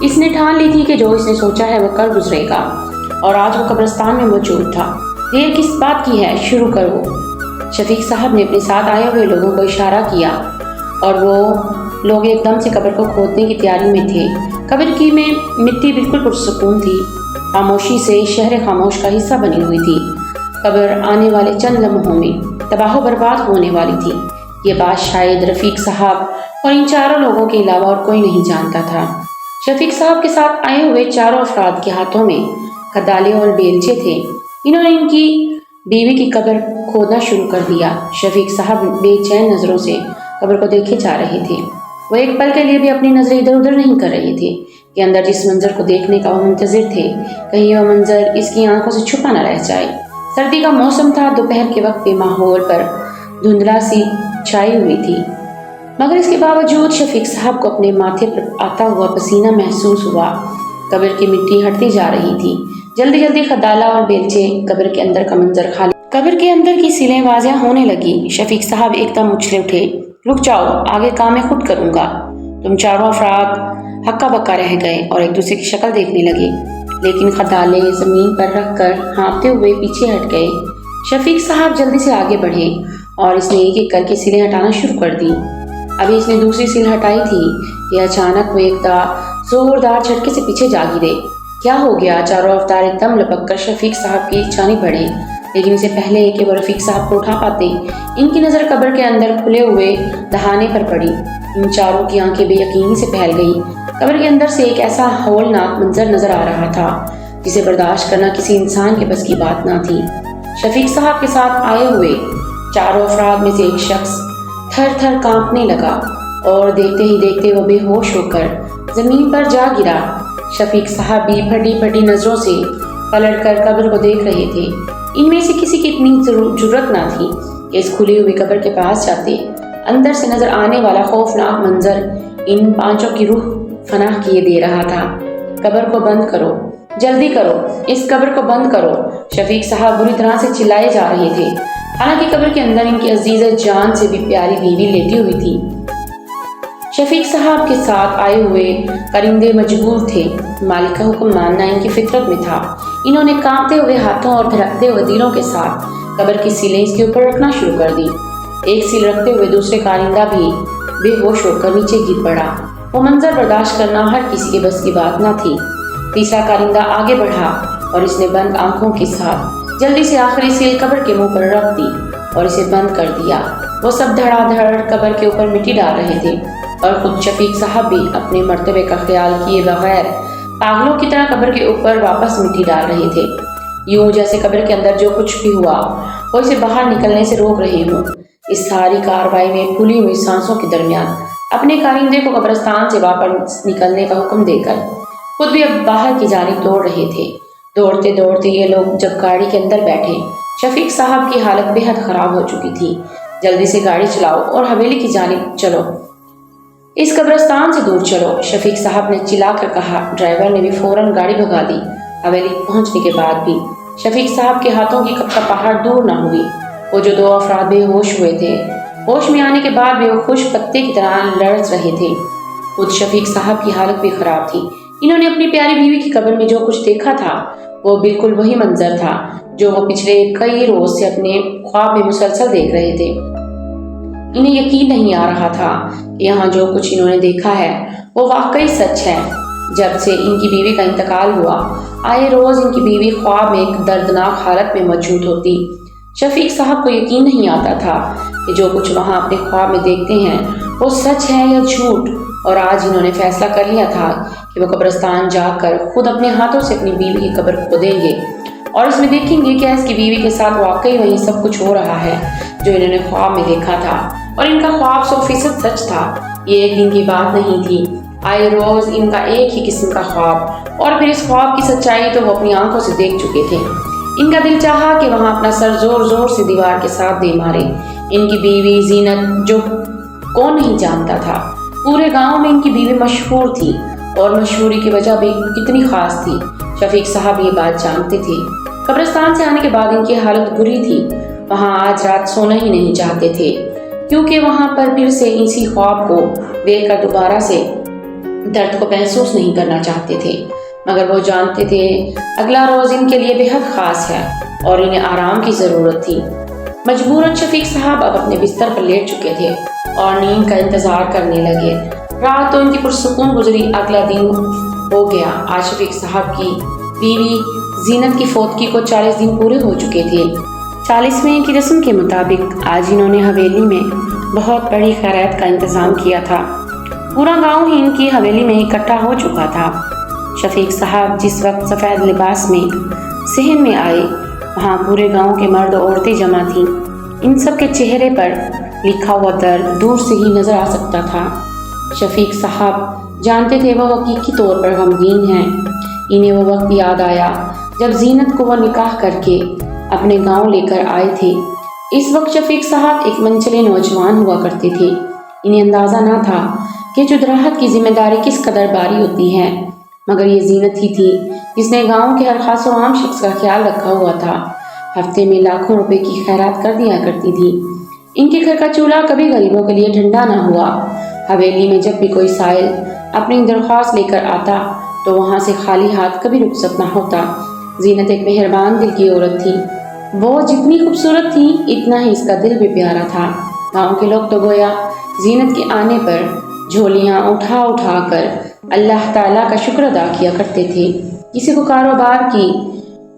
اس نے ٹھان لی تھی کہ جو اس نے سوچا ہے وہ کر گزرے گا، اور آج وہ قبرستان میں موجود تھا۔ دیر کس بات کی ہے، شروع کرو۔ شفیق صاحب نے اپنے ساتھ آئے ہوئے لوگوں کو اشارہ کیا اور وہ لوگ ایک دم سے قبر کو کھودنے کی تیاری میں تھے۔ قبر کی میں مٹی بالکل پرسکون تھی، خاموشی سے شہر خاموش کا حصہ بنی ہوئی تھی۔ قبر آنے والے چند لمحوں میں تباہ و برباد ہونے والی تھی۔ یہ بات شاید رفیق صاحب اور ان چاروں لوگوں کے علاوہ اور کوئی نہیں جانتا تھا۔ شفیق صاحب کے ساتھ آئے ہوئے چاروں افراد کے ہاتھوں میں کدالے اور بیلچے تھے۔ انہوں نے ان کی بیوی کی قبر کھودنا شروع کر دیا۔ شفیق صاحب بے چین نظروں سے قبر کو دیکھے جا رہے تھے۔ وہ ایک پل کے لیے بھی اپنی نظریں ادھر ادھر نہیں کر رہے تھے کہ اندر جس منظر کو دیکھنے کا وہ منتظر تھے، کہیں وہ منظر اس کی آنکھوں سے چھپا نہ رہ جائے۔ سردی کا موسم تھا، دوپہر کے وقت پہ ماحول پر دھندلا سی چھائی ہوئی تھی، مگر اس کے باوجود شفیق صاحب کو اپنے ماتھے پر آتا ہوا پسینہ محسوس ہوا۔ قبر کی مٹی ہٹتی جا رہی تھی۔ جلدی جلدی خدالہ اور بیلچے، قبر کے اندر کا منظر خالی، قبر کے اندر کی سیلیں واضح ہونے لگی۔ شفیق صاحب ایک دم اچھلے اٹھے۔ رک جاؤ، آگے کام میں خود کروں گا۔ تم چاروں افراد ہکا بکا رہ گئے اور ایک دوسرے کی شکل دیکھنے لگے، لیکن خدالے زمین پر رکھ کر ہانپتے ہوئے پیچھے ہٹ گئے۔ شفیق صاحب جلدی سے آگے بڑھے اور اس نے ایک ایک کر کے سیلیں ہٹانا شروع کر دی۔ ابھی اس نے دوسری سیل ہٹائی تھی کہ اچانک وہ ایک زوردار جھٹکے سے پیچھے جا گرے۔ کیا ہو گیا؟ چاروں افراد ایک دم لپک کر شفیق صاحب کی جانب بڑھے، لیکن اسے پہلے کہ وہ رفیق صاحب کو اٹھا پاتے، ان کی نظر قبر کے اندر کھلے ہوئے دہانے پر پڑی۔ ان چاروں کی آنکھیں بے یقینی سے پھیل گئی۔ قبر کے اندر سے ایک ایسا ہولناک منظر نظر آ رہا تھا جسے برداشت کرنا کسی انسان کے بس کی بات نہ تھی۔ شفیق صاحب کے ساتھ آئے ہوئے چاروں افراد میں سے ایک شخص تھر تھر کانپنے لگا اور دیکھتے ہی دیکھتے وہ بے ہوش ہو کر زمین پر جا گرا۔ شفیق صاحب بھی پھٹی پھٹی نظروں سے پلٹ کر قبر کو دیکھ رہے تھے۔ ان میں سے کسی کی اتنی جرأت نہ تھی کہ اس کھلی ہوئی قبر کے پاس جاتے۔ اندر سے نظر آنے والا خوفناک منظر ان پانچوں کی روح فنا کیے دے رہا تھا۔ قبر کو بند کرو، جلدی کرو، اس قبر کو بند کرو۔ شفیق صاحب بری طرح سے چلائے جا رہے تھے، حالانکہ قبر کے اندر ان کی عزیز جان سے بھی پیاری بیوی لیٹی ہوئی تھی۔ شفیق صاحب کے ساتھ آئے ہوئے کرندے مجبور تھے، مالک کا حکم ماننا ان کی فطرت میں تھا۔ انہوں نے کانپتے ہوئے ہاتھوں اور دھڑکتے ہوئے دلوں کے ساتھ قبر کی سیلیں اس کے اوپر رکھنا شروع کر دی۔ ایک سیل رکھتے ہوئے دوسرے کارندہ بھی بے ہوش ہو کر نیچے گر پڑا۔ وہ منظر برداشت کرنا ہر کسی کے بس کی بات نہ تھی۔ تیسرا کارندہ آگے بڑھا اور اس نے بند آنکھوں کے ساتھ جلدی سے آخری سیل قبر کے منہ پر رکھ دی اور اسے بند کر دیا۔ وہ سب دھڑا دھڑ قبر کے اوپر مٹی ڈال رہے تھے اور خود شفیق صاحب بھی اپنے مرتبے کا خیال کیے بغیر پاگلوں کی طرح قبر کے اوپر واپس مٹی ڈال رہے تھے، یوں جیسے قبر کے اندر جو کچھ بھی ہوا وہ اسے باہر نکلنے سے روک رہے ہوں۔ اس ساری کارروائی میں پھولی ہوئی سانسوں کے درمیان اپنے کارندے کو قبرستان سے واپس نکلنے کا حکم دے کر خود بھی اب باہر کی جانب دوڑ رہے تھے۔ دوڑتے دوڑتے یہ لوگ جب گاڑی کے اندر بیٹھے، شفیق صاحب کی حالت بے حد خراب ہو چکی تھی۔ جلدی سے گاڑی چلاؤ اور حویلی کی جانب چلو، اس قبرستان سے دور چلو، شفیق صاحب نے چلا کر کہا۔ ڈرائیور نے بھی فوراً گاڑی بھگا دی۔ حویلی پہنچنے کے بعد بھی شفیق صاحب کے ہاتھوں کی کپ کا پہاڑ دور نہ ہوئی۔ وہ جو دو افراد بے ہوش ہوئے تھے، ہوش میں آنے کے بعد بھی وہ خوش پتے کی طرح لڑز رہے تھے۔ خود شفیق صاحب کی حالت بھی خراب تھی۔ انہوں نے اپنی پیاری بیوی کی قبر میں جو کچھ دیکھا تھا وہ بالکل وہی منظر تھا جو وہ پچھلے کئی روز سے اپنے خواب میں مسلسل دیکھ رہے تھے۔ انہیں یقین نہیں آ رہا تھا کہ یہاں جو کچھ انہوں نے دیکھا ہے وہ واقعی سچ ہے۔ جب سے ان کی بیوی کا انتقال ہوا، آئے روز ان کی بیوی خواب میں ایک دردناک حالت میں موجود ہوتی۔ شفیق صاحب کو یقین نہیں آتا تھا کہ جو کچھ وہاں اپنے خواب میں دیکھتے ہیں وہ سچ ہے یا جھوٹ، اور آج انہوں نے فیصلہ کر لیا تھا کہ وہ قبرستان جا کر خود اپنے ہاتھوں سے اپنی بیوی کی قبر کھودیں گے اور اس میں دیکھیں گے کہ اس کی بیوی کے ساتھ واقعی وہی سب کچھ ہو رہا ہے جو انہوں نے خواب میں دیکھا تھا، اور ان کا خواب 100% سچ تھا۔ یہ ایک دن کی بات نہیں تھی، آئے روز ان کا ایک ہی قسم کا خواب، اور پھر اس خواب کی سچائی تو وہ اپنی آنکھوں سے دیکھ چکے تھے۔ ان کا دل چاہا کہ وہاں اپنا سر زور زور سے دیوار کے ساتھ دے مارے۔ ان کی بیوی زینت، جو کون نہیں جانتا تھا، پورے گاؤں میں ان کی بیوی مشہور تھی، اور مشہوری کی وجہ بھی کتنی خاص تھی، شفیق صاحب یہ بات جانتے تھے۔ قبرستان سے آنے کے بعد ان کی حالت بری تھی، وہاں آج رات سونا ہی نہیں چاہتے تھے، کیونکہ وہاں پر پھر سے اسی خواب کو دیکھ کر دوبارہ سے درد کو محسوس نہیں کرنا چاہتے تھے، مگر وہ جانتے تھے اگلا روز ان کے لیے بے حد خاص ہے اور انہیں آرام کی ضرورت تھی۔ مجبوراً شفیق صاحب اب اپنے بستر پر لیٹ چکے تھے اور نیند کا انتظار کرنے لگے۔ رات تو ان کی پرسکون گزری، اگلا دن ہو گیا۔ آج شفیق صاحب کی بیوی زینت کی فوتگی کو 40 دن پورے ہو چکے تھے۔ 40ویں کی رسم کے مطابق آج انہوں نے حویلی میں بہت بڑی خیرات کا انتظام کیا تھا۔ پورا گاؤں ہی ان کی حویلی میں اکٹھا ہو چکا تھا۔ شفیق صاحب جس وقت سفید لباس میں صحن میں آئے، وہاں پورے گاؤں کے مرد و عورتیں جمع تھیں۔ ان سب کے چہرے پر لکھا ہوا درد دور سے ہی نظر آ سکتا تھا۔ شفیق صاحب جانتے تھے وہ حقیقی طور پر غمگین ہیں۔ انہیں وہ وقت یاد آیا جب زینت کو وہ نکاح کر کے اپنے گاؤں لے کر آئے تھے۔ اس وقت شفیق صاحب ایک منچلے نوجوان ہوا کرتے تھے۔ انہیں اندازہ نہ تھا کہ جدراحت کی ذمہ داری کس قدر باری ہوتی ہے، مگر یہ زینت ہی تھی جس نے گاؤں کے ہر خاص و عام شخص کا خیال رکھا ہوا تھا۔ ہفتے میں لاکھوں روپے کی خیرات کر دیا کرتی تھی۔ ان کے گھر کا چولہا کبھی غریبوں کے لیے ٹھنڈا نہ ہوا۔ حویلی میں جب بھی کوئی سائل اپنی درخواست لے کر آتا تو وہاں سے خالی ہاتھ کبھی رخصت نہ ہوتا۔ زینت ایک مہربان دل کی عورت تھی۔ وہ جتنی خوبصورت تھی اتنا ہی اس کا دل بھی پیارا تھا۔ گاؤں کے لوگ تو گویا زینت کے آنے پر جھولیاں اٹھا اٹھا کر اللہ تعالیٰ کا شکر ادا کیا کرتے تھے۔ کسی کو کاروبار کی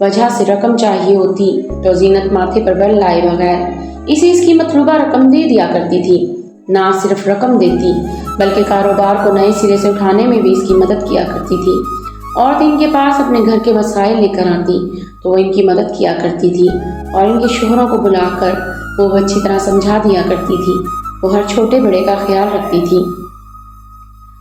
وجہ سے رقم چاہیے ہوتی تو زینت ماتھے پر بل لائے بغیر اسے اس کی مطلوبہ رقم دے دیا کرتی تھی۔ نہ صرف رقم دیتی بلکہ کاروبار کو نئے سرے سے اٹھانے میں بھی اس کی مدد کیا کرتی تھی۔ عورتیں ان کے پاس اپنے گھر کے مسائل لے کر آتی تو وہ ان کی مدد کیا کرتی تھی اور ان کے شوہروں کو بلا کر وہ اچھی طرح سمجھا دیا کرتی تھی۔ وہ ہر چھوٹے بڑے کا خیال رکھتی تھی۔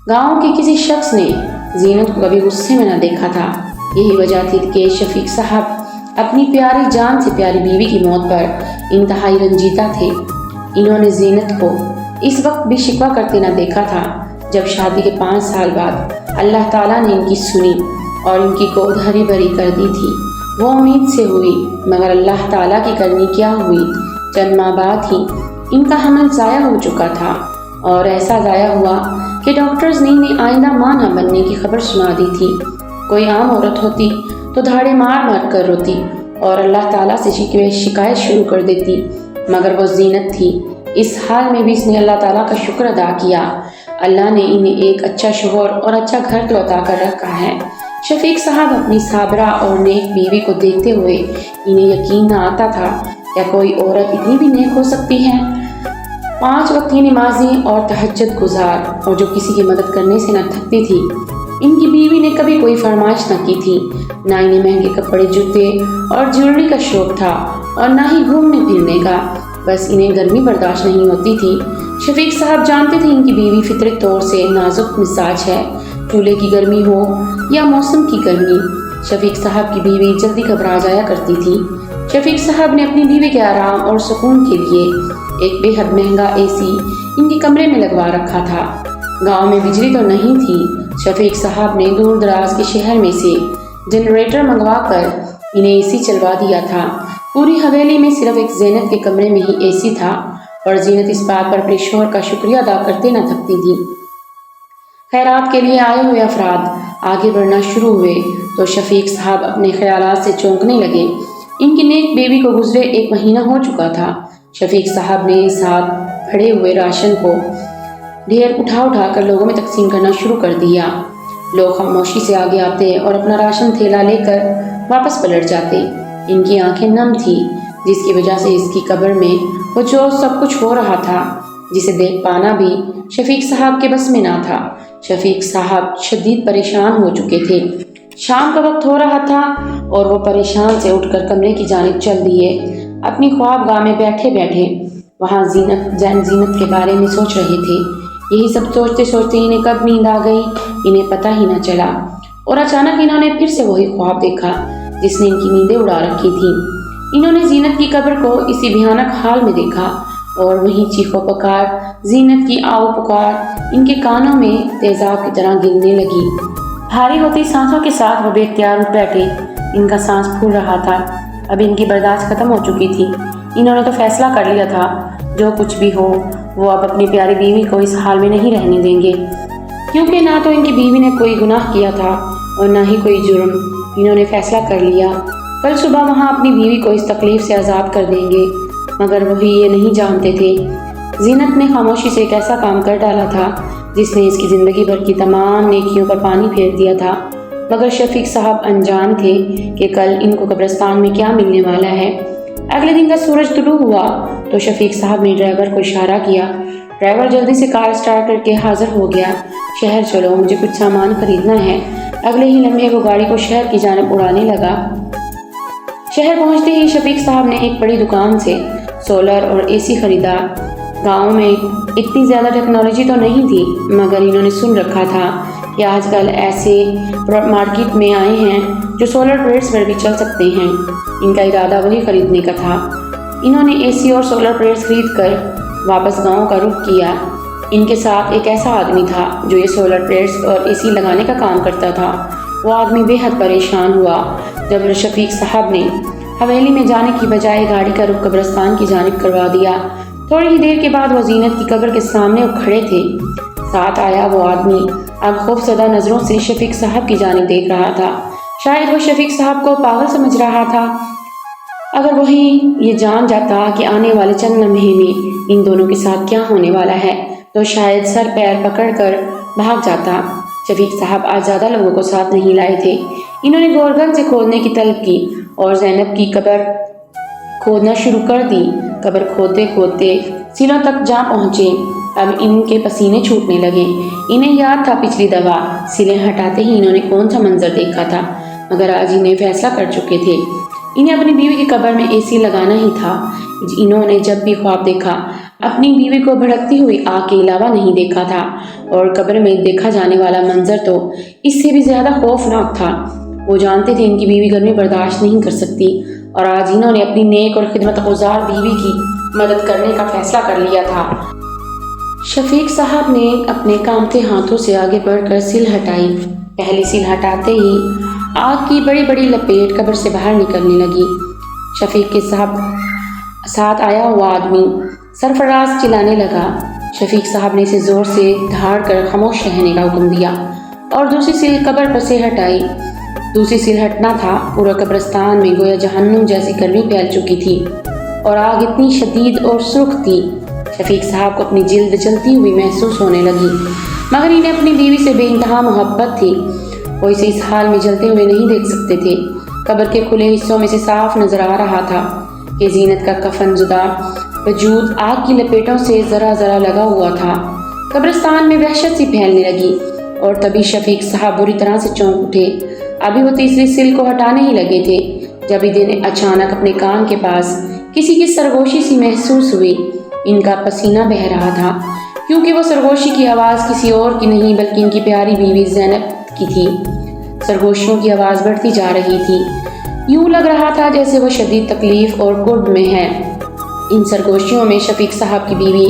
گاؤں کے کسی شخص نے زینت کو کبھی غصے میں نہ دیکھا تھا۔ یہی وجہ تھی کہ شفیق صاحب اپنی پیاری جان سے پیاری بیوی کی موت پر انتہائی رنجیدہ تھے۔ انہوں نے زینت کو اس وقت بھی شکوہ کرتے نہ دیکھا تھا جب شادی کے 5 سال بعد اللہ تعالیٰ نے ان کی سنی اور ان کی گود ہری بھری کر دی تھی۔ وہ امید سے ہوئی مگر اللہ تعالیٰ کی کرنی کیا ہوئی، چند ماہ بعد ہی ان کا حمل ضائع ہو چکا تھا اور ایسا ضائع ہوا کہ ڈاکٹرز نے انہیں آئندہ ماں نہ بننے کی خبر سنا دی تھی۔ کوئی عام عورت ہوتی تو دھاڑے مار مار کر روتی اور اللہ تعالیٰ سے شکایت شروع کر دیتی، مگر وہ زینت تھی۔ اس حال میں بھی اس نے اللہ تعالیٰ کا شکر ادا کیا۔ اللہ نے انہیں ایک اچھا شوہر اور اچھا گھر تو عطا کر رکھا ہے۔ شفیق صاحب اپنی صابرہ اور نیک بیوی کو دیکھتے ہوئے انہیں یقین نہ آتا تھا کیا کوئی عورت اتنی بھی نیک ہو سکتی ہے۔ 5 وقت کی نمازی اور تہجد گزار اور جو کسی کی مدد کرنے سے نہ تھکتی تھی۔ ان کی بیوی نے کبھی کوئی فرمائش نہ کی تھی، نہ انہیں مہنگے کپڑے جوتے اور جیولری کا شوق تھا اور نہ ہی گھومنے پھرنے کا، بس انہیں گرمی برداشت نہیں ہوتی تھی۔ شفیق صاحب جانتے تھے ان کی بیوی فطری طور سے نازک مزاج ہے، چولہے کی گرمی ہو یا موسم کی گرمی۔ شفیق صاحب کی بیوی جلدی گھبرا جایا کرتی تھی۔ شفیق صاحب نے اپنی بیوی کے آرام اور سکون کے لیے ایک بے حد مہنگا اے سی ان کے کمرے میں لگوا رکھا تھا۔ گاؤں میں بجلی تو نہیں تھی۔ شفیق صاحب نے دور دراز کے شہر میں سے جنریٹر منگوا کر انہیں اے سی چلوا دیا تھا۔ پوری حویلی میں صرف ایک زینت کے کمرے میں ہی اے سی تھا اور زینت اس بات پر اپنے شوہر کا شکریہ ادا کرتے نہ تھکتی تھی۔ خیرات کے لیے آئے ہوئے افراد آگے بڑھنا شروع ہوئے تو شفیق صاحب اپنے خیالات سے چونکنے لگے۔ ان کی نیک بیوی کو گزرے 1 مہینہ ہو چکا تھا۔ شفیق صاحب نے ساتھ پڑے ہوئے راشن کو ڈھیر اٹھا اٹھا کر لوگوں میں تقسیم کرنا شروع کر دیا۔ لوگ خاموشی سے آگے آتے اور اپنا راشن تھیلا لے کر واپس پلٹ جاتے۔ ان کی آنکھیں نم تھی جس کی وجہ سے اس کی قبر میں وہ جو سب کچھ ہو رہا تھا جسے دیکھ پانا بھی شفیق صاحب کے بس میں نہ تھا۔ شفیق صاحب شدید پریشان ہو چکے تھے۔ شام کا وقت ہو رہا تھا اور وہ پریشان سے اٹھ کر کمرے کی جانب چل دیے۔ اپنی خواب گاہ میں بیٹھے بیٹھے وہاں زینت کے بارے میں سوچ رہے تھے۔ یہی سب سوچتے سوچتے انہیں کب نیند آ گئی انہیں پتہ ہی نہ چلا اور اچانک انہوں نے پھر سے وہی خواب دیکھا جس نے ان کی نیندیں اڑا رکھی تھی۔ انہوں نے زینت کی قبر کو اسی بھیانک حال میں دیکھا اور وہی چیخو پکار، زینت کی آؤ پکار ان کے کانوں میں تیزاب کی طرح گرنے لگی۔ بھاری ہوتی سانسوں کے ساتھ وہ بے اختیار اٹھ بیٹھے۔ ان کا سانس پھول رہا تھا۔ اب ان کی برداشت ختم ہو چکی تھی۔ انہوں نے تو فیصلہ کر لیا تھا جو کچھ بھی ہو وہ اب اپنی پیاری بیوی کو اس حال میں نہیں رہنے دیں گے۔ کیونکہ نہ تو ان کی بیوی نے کوئی گناہ کیا تھا اور نہ ہی کوئی جرم۔ انہوں نے فیصلہ کر لیا کل صبح وہاں اپنی بیوی کو اس تکلیف سے آزاد کر دیں گے، مگر وہی یہ نہیں جانتے تھے زینت نے خاموشی سے ایک ایسا کام کر ڈالا تھا جس نے اس کی زندگی بھر کی تمام نیکیوں پر پانی پھیر دیا تھا۔ مگر شفیق صاحب انجان تھے کہ کل ان کو قبرستان میں کیا ملنے والا ہے۔ اگلے دن کا سورج طلوع ہوا تو شفیق صاحب نے ڈرائیور کو اشارہ کیا۔ ڈرائیور جلدی سے کار اسٹارٹ کر کے حاضر ہو گیا۔ شہر چلو، مجھے کچھ سامان خریدنا ہے۔ اگلے ہی لمحے وہ گاڑی کو شہر کی جانب اڑانے لگا۔ شہر پہنچتے ہی شفیق صاحب نے ایک بڑی دکان سے سولر اور اے سی خریدا۔ گاؤں میں اتنی زیادہ ٹیکنالوجی تو نہیں تھی، مگر انہوں نے سن رکھا تھا کہ آج کل ایسے مارکیٹ میں آئے ہیں جو سولر پلیٹس پر بھی چل سکتے ہیں۔ ان کا ارادہ وہی خریدنے کا تھا۔ انہوں نے اے سی اور سولر پلیٹس خرید کر واپس گاؤں کا رخ کیا۔ ان کے ساتھ ایک ایسا آدمی تھا جو یہ سولر پلیٹس اور اے سی لگانے کا کام کرتا تھا۔ وہ آدمی بے حد پریشان ہوا جب شفیق صاحب نے حویلی میں جانے کی بجائے گاڑی کا رخ قبرستان کی جانب کروا دیا۔ تھوڑی ہی دیر کے بعد وہ زینت کی قبر کے سامنے کھڑے تھے۔ ساتھ آیا وہ آدمی اب خوفزدہ نظروں سے شفیق صاحب کی جانب دیکھ رہا تھا۔ شاید وہ شفیق صاحب کو پاگل سمجھ رہا تھا۔ اگر وہی یہ جان جاتا کہ آنے والے چند لمحے میں ان دونوں کے ساتھ کیا ہونے والا ہے تو شاید سر پیر پکڑ کر بھاگ جاتا۔ شفیق صاحب آج زیادہ لوگوں کو ساتھ نہیں لائے تھے۔ انہوں نے گورگن سے کھودنے کی طلب کی اور زینب کی قبر کھودنا شروع کر دی۔ قبر کھودتے کھودتے سینوں تک جا پہنچے۔ اب ان کے پسینے چھوٹنے لگے۔ انہیں یاد تھا پچھلی دفعہ سلیں ہٹاتے ہی انہوں نے کون سا منظر دیکھا تھا، مگر آج انہیں فیصلہ کر چکے تھے۔ انہیں اپنی بیوی کی قبر میں اے سی لگانا ہی تھا۔ انہوں نے جب بھی خواب دیکھا اپنی بیوی کو بھڑکتی ہوئی آگ کے علاوہ نہیں دیکھا تھا، اور قبر میں دیکھا جانے والا منظر تو اس سے بھی زیادہ خوفناک تھا۔ وہ جانتے تھے ان کی بیوی گرمی برداشت نہیں کر سکتی، اور آج انہوں نے اپنی نیک اور خدمت گزار بیوی کی مدد کرنے کا فیصلہ کر لیا تھا۔ شفیق صاحب نے اپنے کامتے ہاتھوں سے آگے بڑھ کر سل ہٹائی۔ پہلی سل ہٹاتے ہی آگ کی بڑی بڑی لپیٹ قبر سے باہر نکلنے لگی۔ شفیق کے ساتھ آیا ہوا آدمی سرفراز چلانے لگا۔ شفیق صاحب نے اسے زور سے دھاڑ کر خاموش رہنے کا حکم دیا اور دوسری سل قبر پر سے ہٹائی۔ دوسری سل ہٹنا تھا، پورا قبرستان میں گویا جہنم جیسی گرمی پھیل چکی تھی اور آگ اتنی شدید اور سرخ تھی۔ شفیق صاحب کو اپنی جلد جلتی ہوئی محسوس ہونے لگی، مگر انہیں اپنی بیوی سے بے انتہا محبت تھی۔ وہ اسے اس حال میں جلتے ہوئے نہیں دیکھ سکتے تھے۔ قبر کے کھلے حصوں میں سے صاف نظر آ رہا تھا کہ زینت کا کفن زدہ وجود آگ کی لپیٹوں سے ذرا ذرا لگا ہوا تھا۔ قبرستان میں وحشت سی پھیلنے لگی اور تبھی شفیق صاحب بری طرح سے چونک اٹھے۔ ابھی وہ تیسری سل کو ہٹانے ہی لگے تھے جب انہیں اچانک اپنے کان کے پاس کسی کی سرگوشی سی محسوس ہوئی۔ ان کا پسینہ بہہ رہا تھا کیونکہ وہ سرگوشی کی آواز کسی اور کی نہیں بلکہ ان کی پیاری بیوی زینب کی تھی۔ سرگوشیوں کی آواز بڑھتی جا رہی تھی، یوں لگ رہا تھا جیسے وہ شدید تکلیف اور کرب میں ہے۔ ان سرگوشیوں میں شفیق صاحب کی بیوی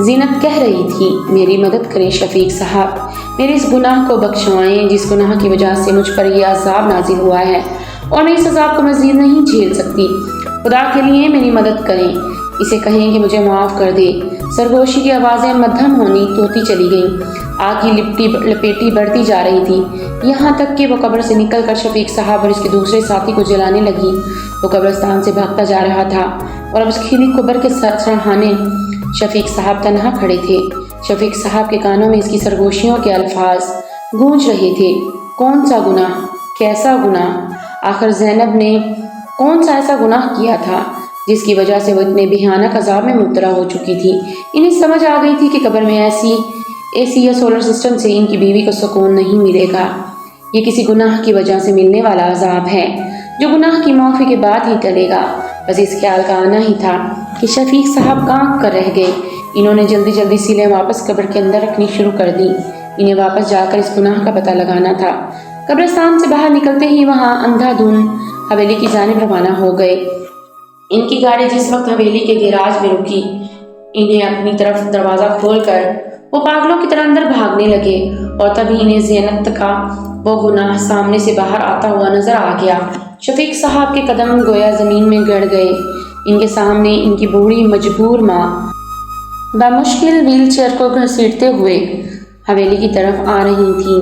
زینت کہہ رہی تھی، میری مدد کریں شفیق صاحب، میرے اس گناہ کو بخشوائیں جس گناہ کی وجہ سے مجھ پر یہ عذاب نازل ہوا ہے اور میں اس عذاب کو مزید نہیں جھیل سکتی۔ خدا کے لیے میری مدد کریں، اسے کہیں کہ مجھے معاف کر دے۔ سرگوشی کی آوازیں مدھم ہوتی چلی گئیں۔ آگ کی لپیٹی بڑھتی جا رہی تھی، یہاں تک کہ وہ قبر سے نکل کر شفیق صاحب اور اس کے دوسرے ساتھی کو جلانے لگی۔ وہ قبرستان سے بھاگتا جا رہا تھا اور اب اس کھلی قبر کے سرہانے شفیق صاحب تنہا کھڑے تھے۔ شفیق صاحب کے کانوں میں اس کی سرگوشیوں کے الفاظ گونج رہے تھے، کون سا گناہ، کیسا گناہ؟ آخر زینب نے کون سا ایسا گناہ کیا تھا جس کی وجہ سے وہ اتنے بھیانک عذاب میں مبتلا ہو چکی تھی؟ انہیں سمجھ آ گئی تھی کہ قبر میں ایسی یا سولر سسٹم سے ان کی بیوی کو سکون نہیں ملے گا۔ یہ کسی گناہ کی وجہ سے ملنے والا عذاب ہے جو گناہ کی معافی کے بعد ہی ٹلے گا۔ بس اس خیال کا آنا ہی تھا کہ شفیق صاحب کانپ کر رہ گئے۔ انہوں نے جلدی جلدی سیلیں واپس قبر کے اندر رکھنی شروع کر دی۔ انہیں واپس جا کر اس گناہ کا پتہ لگانا تھا۔ قبرستان سے باہر نکلتے ہی وہاں اندھا دھند حویلی کی جانب روانہ ہو گئے۔ ان کی گاڑی جس وقت حویلی کے گیراج میں رکی، انہیں اپنی طرف دروازہ کھول کر وہ پاگلوں کی طرح اندر بھاگنے لگے، اور تبھی انہیں زینت کا وہ گناہ سامنے سے باہر آتا ہوا نظر آ گیا۔ شفیق صاحب کے قدم گویا زمین میں گڑ گئے۔ ان کے سامنے ان کی بوڑھی مجبور ماں بمشکل ویل چیئر کو گھسیٹتے ہوئے حویلی کی طرف آ رہی تھیں،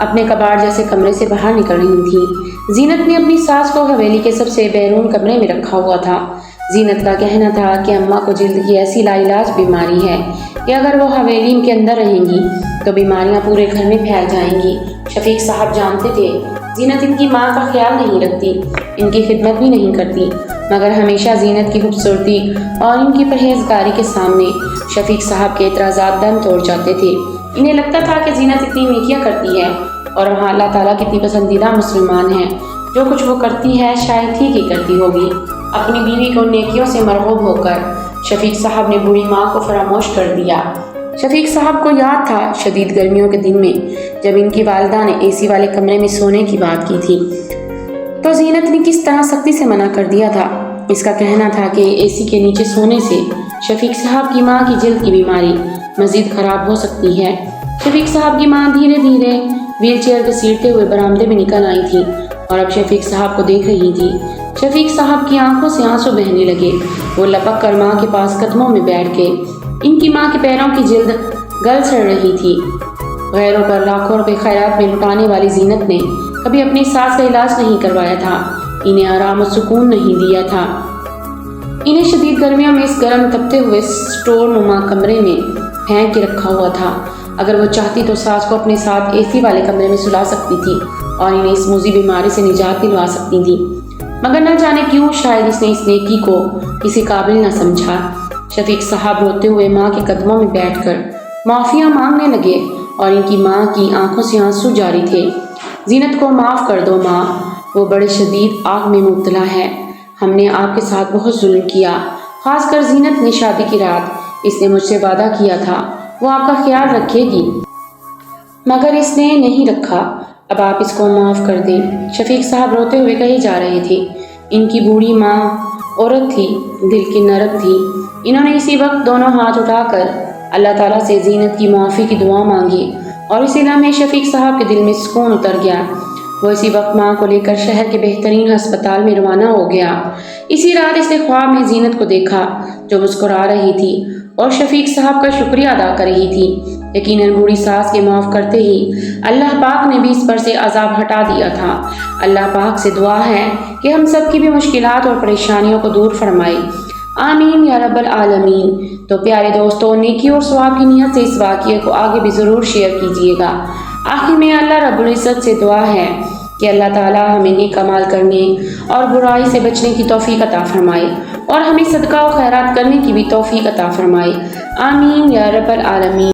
اپنے کباڑ جیسے کمرے سے باہر نکل رہی تھیں۔ زینت نے اپنی ساس کو حویلی کے سب سے بیرون کمرے میں رکھا ہوا تھا۔ زینت کا کہنا تھا کہ اماں کو جلد کی ایسی لا علاج بیماری ہے کہ اگر وہ حویلی کے اندر رہیں گی تو بیماریاں پورے گھر میں پھیل جائیں گی۔ شفیق صاحب جانتے تھے زینت ان کی ماں کا خیال نہیں رکھتی، ان کی خدمت بھی نہیں کرتی، مگر ہمیشہ زینت کی خوبصورتی اور ان کی پرہیزگاری کے سامنے شفیق صاحب کے اعتراضات دم توڑ جاتے تھے۔ انہیں لگتا تھا کہ زینت اتنی نیکیاں کرتی ہے اور وہاں اللہ تعالیٰ کتنی پسندیدہ مسلمان ہے، جو کچھ وہ کرتی ہے شاید ٹھیک ہی کرتی ہوگی۔ اپنی بیوی کو نیکیوں سے مرغوب ہو کر شفیق صاحب نے بوڑھی ماں کو فراموش کر دیا۔ شفیق صاحب کو یاد تھا شدید گرمیوں کے دن میں جب ان کی والدہ نے اے سی والے کمرے میں سونے کی بات کی تھی تو زینت نے کس طرح سختی سے منع کر دیا تھا۔ اس کا کہنا تھا کہ اے سی کے نیچے سونے سے شفیق صاحب کی ماں کی جلد کی بیماری مزید خراب ہو سکتی ہے۔ شفیق صاحب کی ماں دھیرے دھیرے ویل چیئر گھسیٹتے ہوئے برآمدے میں نکل آئی تھی اور اب شفیق صاحب کو دیکھ رہی تھی۔ شفیق صاحب کی آنکھوں سے آنسو بہنے لگے۔ وہ لپک کر ماں کے پاس قدموں میں بیٹھ گئے۔ ان کی ماں کے پیروں کی جلد گل سڑ رہی تھی۔ غیروں پر لاکھوں روپے خیرات میں لٹانے والی زینت نے کبھی اپنی ساس کا علاج نہیں کروایا تھا، انہیں آرام و سکون نہیں دیا تھا۔ انہیں شدید گرمیوں میں اس گرم تپتے ہوئے سٹور نما کمرے میں پھینک کے رکھا ہوا تھا۔ اگر وہ چاہتی تو ساس کو اپنے ساتھ اے سی والے کمرے میں سلا سکتی تھی اور انہیں اس موذی بیماری سے نجات دلوا سکتی تھی، مگر نہ جانے کیوں شاید اس نے اس نیکی کو کسی قابل نہ سمجھا۔ شفیق صاحب روتے ہوئے ماں کے قدموں میں بیٹھ کر معافیاں مانگنے لگے اور ان کی ماں کی آنکھوں سے آنسو جاری تھے۔ زینت کو معاف کر دو ماں، وہ بڑے شدید آگ میں مبتلا ہے، ہم نے آپ کے ساتھ بہت ظلم کیا، خاص کر زینت نے۔ شادی کی رات اس نے مجھ سے وعدہ کیا تھا وہ آپ کا خیال رکھے گی، مگر اس نے نہیں رکھا، اب آپ اس کو معاف کر دیں۔ شفیق صاحب روتے ہوئے کہے جا رہے تھے۔ ان کی بوڑھی ماں عورت تھی، دل کی نرم تھی۔ انہوں نے اسی وقت دونوں ہاتھ اٹھا کر اللہ تعالیٰ سے زینت کی معافی کی دعا مانگی اور اسی لمحے شفیق صاحب کے دل میں سکون اتر گیا۔ وہ اسی وقت ماں کو لے کر شہر کے بہترین ہسپتال میں روانہ ہو گیا۔ اسی رات اس نے خواب میں زینت کو دیکھا جو مسکرا رہی تھی اور شفیق صاحب کا شکریہ ادا کر رہی تھی۔ یقیناً بوڑھی ساس کے معاف کرتے ہی اللہ پاک نے بھی اس پر سے عذاب ہٹا دیا تھا۔ اللہ پاک سے دعا ہے کہ ہم سب کی بھی مشکلات اور پریشانیوں کو دور فرمائے، آمین یا رب العالمین۔ تو پیارے دوستوں، نیکی اور ثواب کی نیت سے اس واقعے کو آگے بھی ضرور شیئر کیجیے گا۔ آخر میں اللہ رب العزت سے دعا ہے کہ اللہ تعالیٰ ہمیں نیک اعمال کرنے اور برائی سے بچنے کی توفیق عطا فرمائے اور ہمیں صدقہ و خیرات کرنے کی بھی توفیق عطا فرمائے، آمین یا رب العالمین۔